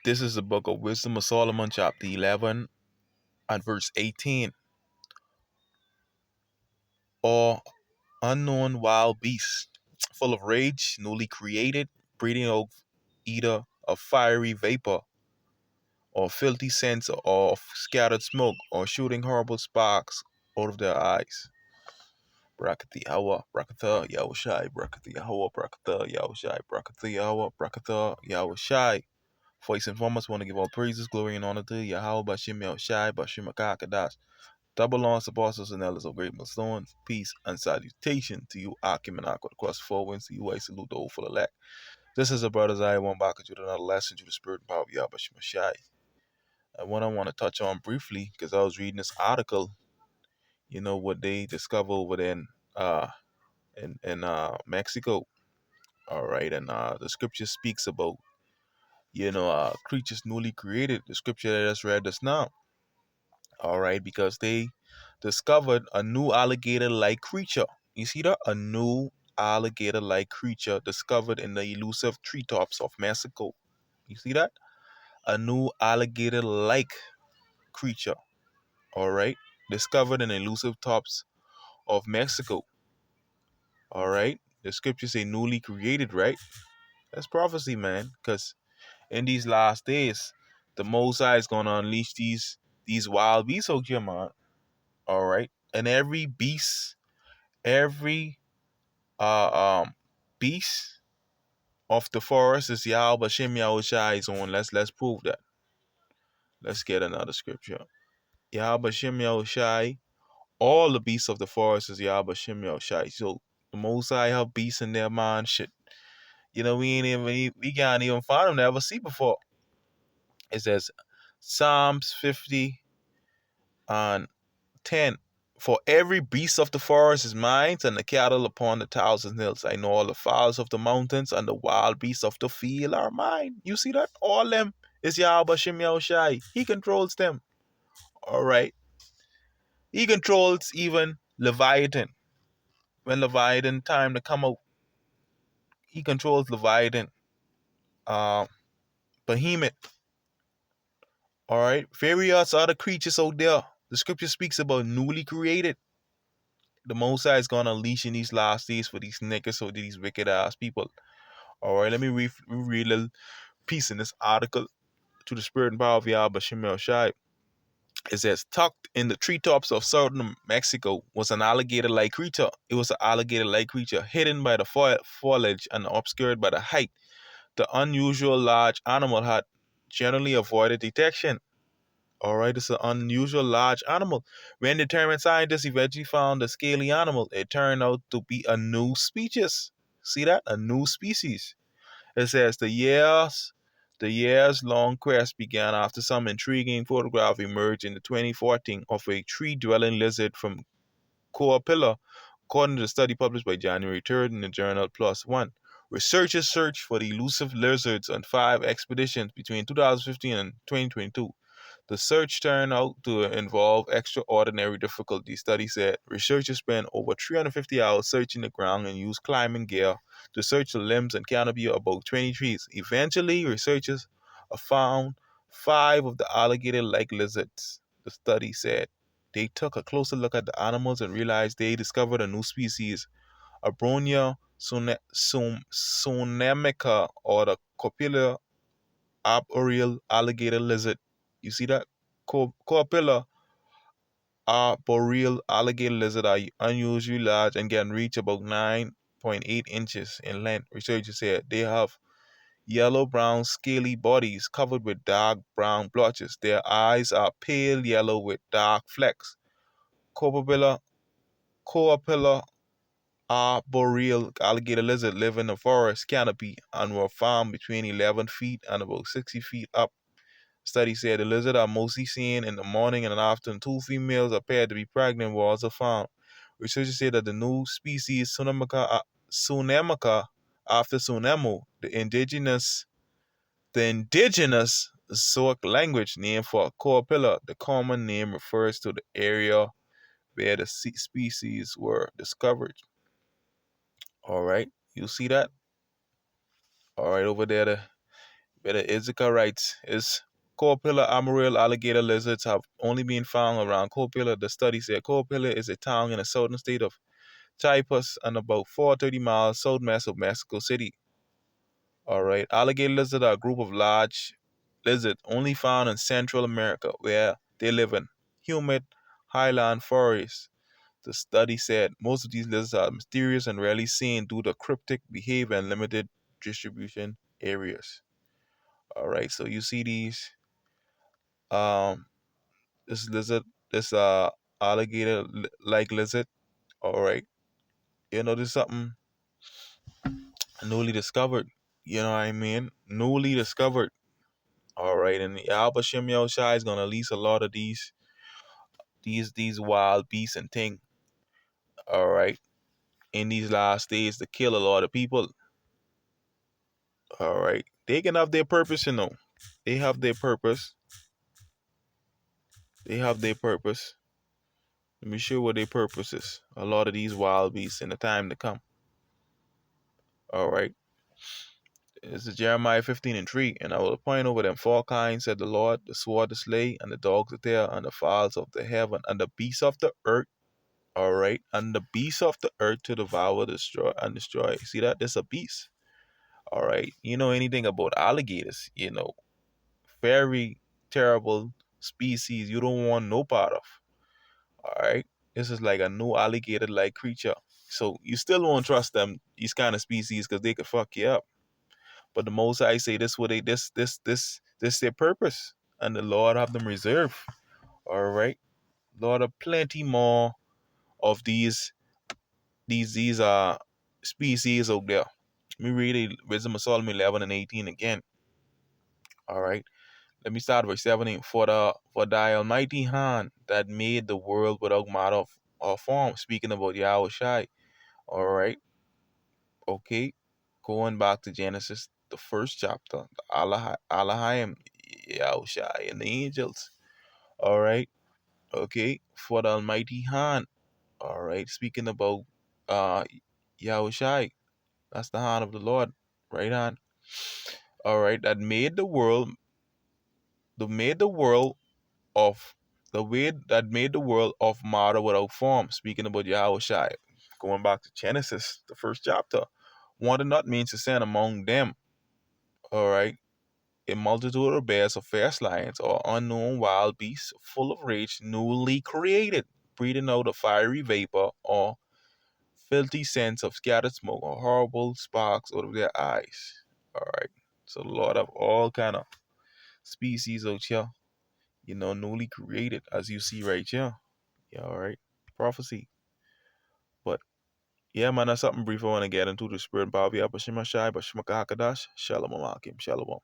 This is the book of Wisdom of Solomon, chapter 11 and verse 18. Or unknown wild beast, full of rage, newly created, breathing out either a fiery vapor, or filthy scents, or scattered smoke, or shooting horrible sparks out of their eyes. Brakati Yawa, Brakata Yahushai, Brakati Yahawa, Brakata Yahushai, Brakati Yahawa, Brakata Yahushai. First and foremost, want to give all praises, glory, and honor to Yahweh, Bashim Yahushai, Bashim Akakadash. Double honors, apostles, and elders of great millstones. Peace and salutation to you, Akim and Aqua, across the four winds. To you, I salute the old full elect. This is a brother's eye, one back at you, another lesson to the spirit and power of Yahweh Shai. And what I want to touch on briefly, because I was reading this article, what they discovered over there in Mexico. All right, and the scripture speaks about, creatures newly created. The scripture that I just read just now. All right, because they discovered a new alligator-like creature. You see that? A new alligator-like creature discovered in the elusive treetops of Mexico. You see that? A new alligator-like creature. All right, discovered in the elusive tops of Mexico. All right, the scriptures say newly created, right? That's prophecy, man. Because in these last days, the Most High is gonna unleash these wild beasts out here, man. All right, and every beast, every beast of the forest is Yahweh Shem Yahushai's own. Let's prove that. Let's get another scripture. Yahweh Shem Yahushai, all the beasts of the forest is Yahweh Shem Yahushai. So the Most High have beasts in their mind. Shit, we can't even find them. Never see before. It says Psalms 50 and 10. For every beast of the forest is mine, and the cattle upon the thousand hills. I know all the fowls of the mountains and the wild beasts of the field are mine. You see that? All them is Yahweh Shem Yahushai. He controls them. All right. He controls even Leviathan. When Leviathan time to come out, he controls Leviathan. Behemoth. All right. Various other creatures out there. The scripture speaks about newly created. The Most High is gonna unleash in these last days for these niggas or these wicked ass people. All right, let me read a little piece in this article to the spirit and power of Yahweh Shemel Shai. It says, tucked in the treetops of southern Mexico was an alligator-like creature. It was an alligator-like creature hidden by the foliage and obscured by the height. The unusual large animal had generally avoided detection. All right, it's an unusual large animal. When determined scientists eventually found the scaly animal, it turned out to be a new species. See that? A new species. It says the years long quest began after some intriguing photograph emerged in the 2014 of a tree-dwelling lizard from Coapilla, according to the study published by January 3rd in the journal PLOS ONE. Researchers searched for the elusive lizards on 5 expeditions between 2015 and 2022. The search turned out to involve extraordinary difficulty, study said. Researchers spent over 350 hours searching the ground and used climbing gear to search the limbs and canopy of about 20 trees. Eventually, researchers found 5 of the alligator-like lizards, the study said. They took a closer look at the animals and realized they discovered a new species, Abronia sonemica, or the Copilla arboreal alligator lizard. You see that? Coapilla arboreal alligator lizard are unusually large and can reach about 9.8 inches in length. Researchers said they have yellow-brown scaly bodies covered with dark brown blotches. Their eyes are pale yellow with dark flecks. Coapilla arboreal alligator lizard live in the forest canopy and were found between 11 feet and about 60 feet up. Studies said the lizards are mostly seen in the morning and afternoon. 2 females appeared to be pregnant while also found. Researchers say that the new species Sonemica, after Sonemo, the indigenous Zoic language name for Coapilla. The common name refers to the area where the species were discovered. All right, you see that? All right, over there, Better Izuka writes, is Copilla armorial alligator lizards have only been found around Copilla. The study said Copilla is a town in the southern state of Chiapas and about 430 miles southwest of Mexico City. All right, alligator lizards are a group of large lizards only found in Central America, where they live in humid highland forests. The study said most of these lizards are mysterious and rarely seen due to cryptic behavior and limited distribution areas. All right, so you see these um this lizard, this alligator like lizard. All right, this is something newly discovered. You know what I mean? Newly discovered. All right, and Alba Shimyo Shai is gonna release a lot of these wild beasts and thing. All right, in these last days to kill a lot of people. All right, they can have their purpose, They have their purpose. They have their purpose. Let me show what their purpose is. A lot of these wild beasts in the time to come. All right. This is Jeremiah 15:3. And I will appoint over them four kinds, said the Lord, the sword to slay, and the dogs to tear, and the fowls of the heaven, and the beasts of the earth. All right. And the beasts of the earth to devour, destroy, and destroy. See that? There's a beast. All right. You know anything about alligators? Very terrible species you don't want no part of. All right. This is like a new alligator like creature. So you still won't trust them, these kind of species, because they could fuck you up. But the most I say this what they this their purpose. And the Lord have them reserved. All right. Lord have plenty more of these species out there. Let me read it, Wisdom of Solomon 11:18 again. All right. Let me start verse 17. For thy almighty hand that made the world without matter or form. Speaking about Yahweh Shai. All right. Okay. Going back to Genesis, the first chapter, the Elohim, Yahweh Shai, and the angels. All right. Okay. For the almighty hand. All right. Speaking about uh Yahweh Shai. That's the hand of the Lord. Right hand. All right. That made the world of the way that made the world of matter without form. Speaking about Yahweh Shai. Going back to Genesis, the first chapter. Wanted not means to send among them. All right. A multitude of bears or fierce lions or unknown wild beasts full of rage, newly created, breathing out a fiery vapor or filthy scents of scattered smoke or horrible sparks out of their eyes. All right. So the Lord of all kind of species out here, newly created, as you see right here. Yeah, all right. Prophecy. But yeah, man, that's something brief I want to get into the spirit. Bobby Abashima Shai, Bashmaka Hakadash, Shalom Alakim, Shalom.